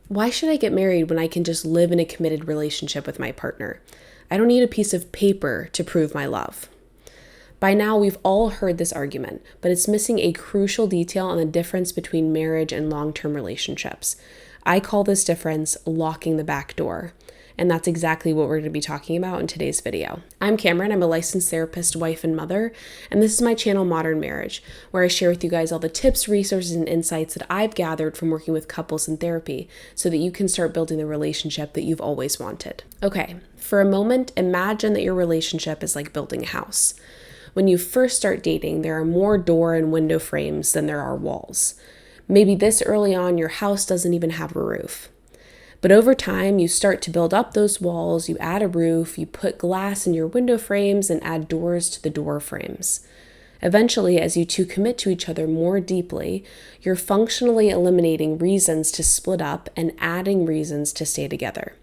Why should I get married when I can just live in a committed relationship with my partner? I don't need a piece of paper to prove my love. By now, we've all heard this argument, but it's missing a crucial detail on the difference between marriage and long-term relationships. I call this difference locking the back door, and that's exactly what we're going to be talking about in today's video. I'm Cameron. I'm a licensed therapist, wife, and mother, and this is my channel, Modern Marriage, where I share with you guys all the tips, resources, and insights that I've gathered from working with couples in therapy so that you can start building the relationship that you've always wanted. Okay, for a moment, imagine that your relationship is like building a house. When you first start dating, there are more door and window frames than there are walls. Maybe this early on, your house doesn't even have a roof. But over time, you start to build up those walls, you add a roof, you put glass in your window frames, and add doors to the door frames. Eventually, as you two commit to each other more deeply, you're functionally eliminating reasons to split up and adding reasons to stay together.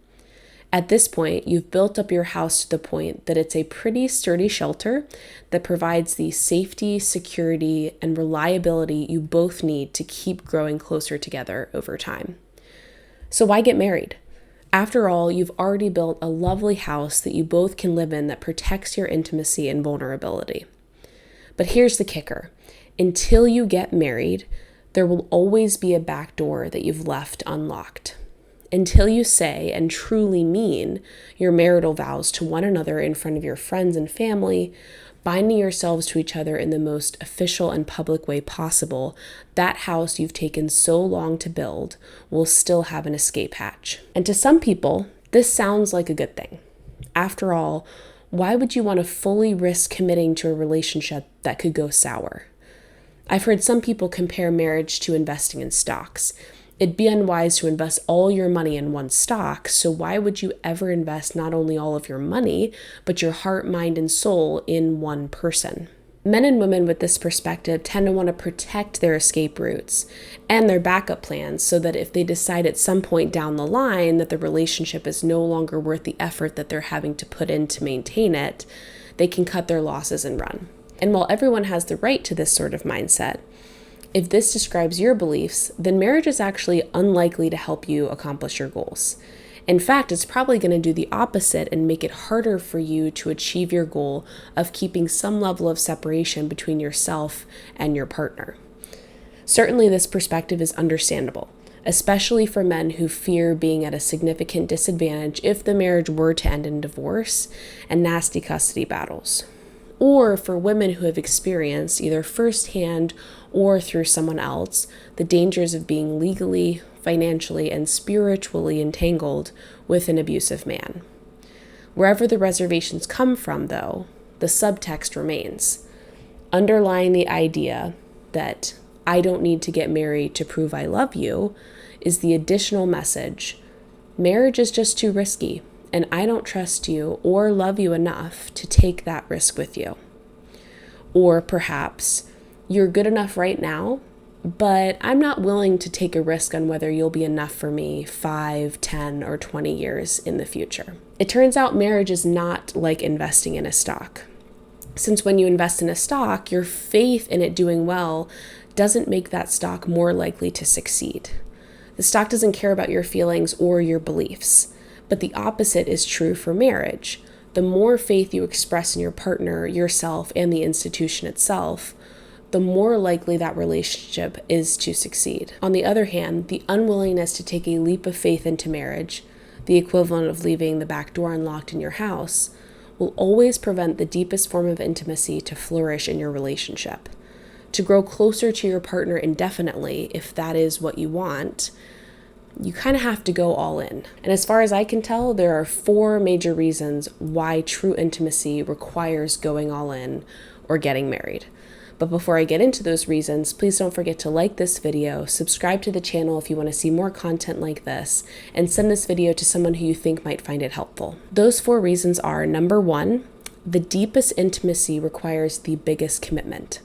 At this point, you've built up your house to the point that it's a pretty sturdy shelter that provides the safety, security, and reliability you both need to keep growing closer together over time. So why get married? After all, you've already built a lovely house that you both can live in that protects your intimacy and vulnerability. But here's the kicker. Until you get married, there will always be a back door that you've left unlocked. Until you say and truly mean your marital vows to one another in front of your friends and family, binding yourselves to each other in the most official and public way possible, that house you've taken so long to build will still have an escape hatch. And to some people, this sounds like a good thing. After all, why would you want to fully risk committing to a relationship that could go sour? I've heard some people compare marriage to investing in stocks. It'd be unwise to invest all your money in one stock, so why would you ever invest not only all of your money, but your heart, mind, and soul in one person? Men and women with this perspective tend to want to protect their escape routes and their backup plans so that if they decide at some point down the line that the relationship is no longer worth the effort that they're having to put in to maintain it, they can cut their losses and run. And while everyone has the right to this sort of mindset, if this describes your beliefs, then marriage is actually unlikely to help you accomplish your goals. In fact, it's probably going to do the opposite and make it harder for you to achieve your goal of keeping some level of separation between yourself and your partner. Certainly, this perspective is understandable, especially for men who fear being at a significant disadvantage if the marriage were to end in divorce and nasty custody battles. Or for women who have experienced, either firsthand or through someone else, the dangers of being legally, financially, and spiritually entangled with an abusive man. Wherever the reservations come from, though, the subtext remains, underlying the idea that I don't need to get married to prove I love you is the additional message, marriage is just too risky, and I don't trust you or love you enough to take that risk with you. Or perhaps, you're good enough right now, but I'm not willing to take a risk on whether you'll be enough for me 5, 10, or 20 years in the future. It turns out marriage is not like investing in a stock. Since when you invest in a stock, your faith in it doing well doesn't make that stock more likely to succeed. The stock doesn't care about your feelings or your beliefs. But the opposite is true for marriage. The more faith you express in your partner, yourself, and the institution itself, the more likely that relationship is to succeed. On the other hand, the unwillingness to take a leap of faith into marriage, the equivalent of leaving the back door unlocked in your house, will always prevent the deepest form of intimacy to flourish in your relationship. To grow closer to your partner indefinitely, if that is what you want, you kind of have to go all in. And as far as I can tell, there are 4 major reasons why true intimacy requires going all in or getting married. But before I get into those reasons, please don't forget to like this video, subscribe to the channel if you want to see more content like this, and send this video to someone who you think might find it helpful. Those 4 reasons are, number 1, the deepest intimacy requires the biggest commitment.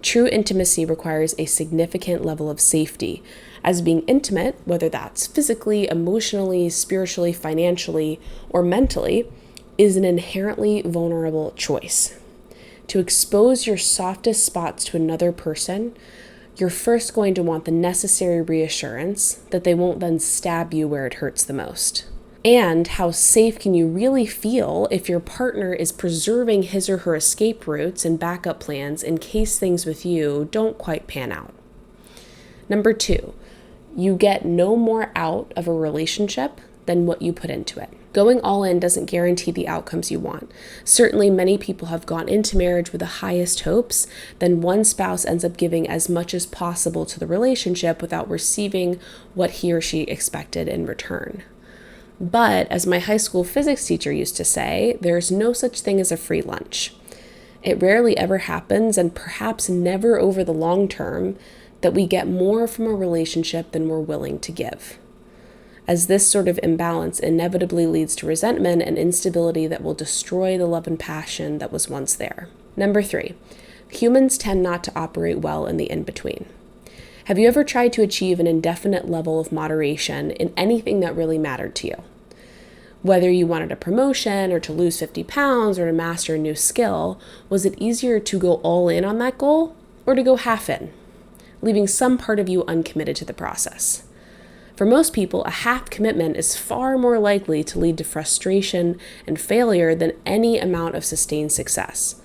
True intimacy requires a significant level of safety, as being intimate, whether that's physically, emotionally, spiritually, financially, or mentally, is an inherently vulnerable choice. To expose your softest spots to another person, you're first going to want the necessary reassurance that they won't then stab you where it hurts the most. And how safe can you really feel if your partner is preserving his or her escape routes and backup plans in case things with you don't quite pan out? Number 2, you get no more out of a relationship than what you put into it. Going all in doesn't guarantee the outcomes you want. Certainly, many people have gone into marriage with the highest hopes, then one spouse ends up giving as much as possible to the relationship without receiving what he or she expected in return. But as my high school physics teacher used to say, there's no such thing as a free lunch. It rarely ever happens, and perhaps never over the long term, that we get more from a relationship than we're willing to give, as this sort of imbalance inevitably leads to resentment and instability that will destroy the love and passion that was once there. Number 3, humans tend not to operate well in the in-between. Have you ever tried to achieve an indefinite level of moderation in anything that really mattered to you? Whether you wanted a promotion or to lose 50 pounds or to master a new skill, was it easier to go all in on that goal or to go half in, leaving some part of you uncommitted to the process? For most people, a half commitment is far more likely to lead to frustration and failure than any amount of sustained success.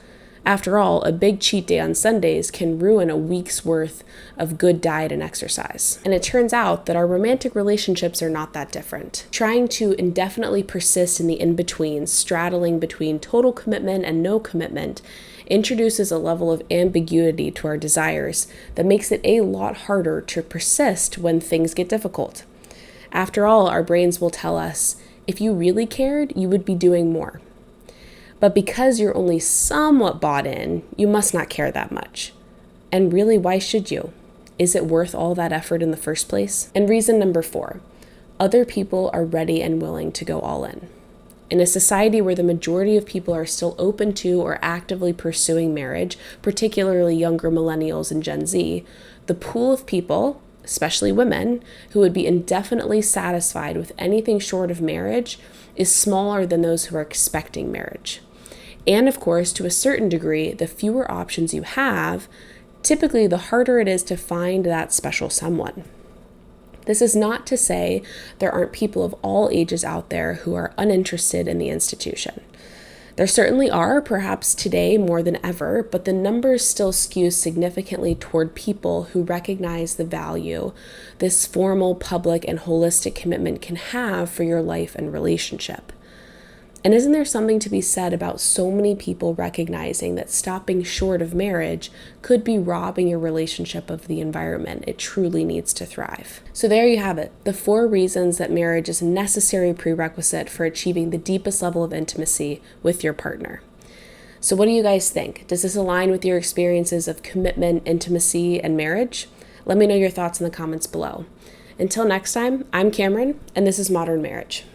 After all, a big cheat day on Sundays can ruin a week's worth of good diet and exercise. And it turns out that our romantic relationships are not that different. Trying to indefinitely persist in the in-between, straddling between total commitment and no commitment, introduces a level of ambiguity to our desires that makes it a lot harder to persist when things get difficult. After all, our brains will tell us, if you really cared, you would be doing more. But because you're only somewhat bought in, you must not care that much. And really, why should you? Is it worth all that effort in the first place? And reason number 4, other people are ready and willing to go all in. In a society where the majority of people are still open to or actively pursuing marriage, particularly younger millennials and Gen Z, the pool of people, especially women, who would be indefinitely satisfied with anything short of marriage is smaller than those who are expecting marriage. And of course, to a certain degree, the fewer options you have, typically the harder it is to find that special someone. This is not to say there aren't people of all ages out there who are uninterested in the institution. There certainly are, perhaps today more than ever, but the numbers still skew significantly toward people who recognize the value this formal, public, and holistic commitment can have for your life and relationship. And isn't there something to be said about so many people recognizing that stopping short of marriage could be robbing your relationship of the environment it truly needs to thrive? So there you have it, the 4 reasons that marriage is a necessary prerequisite for achieving the deepest level of intimacy with your partner. So what do you guys think? Does this align with your experiences of commitment, intimacy, and marriage? Let me know your thoughts in the comments below. Until next time, I'm Cameron, and this is Modern Marriage.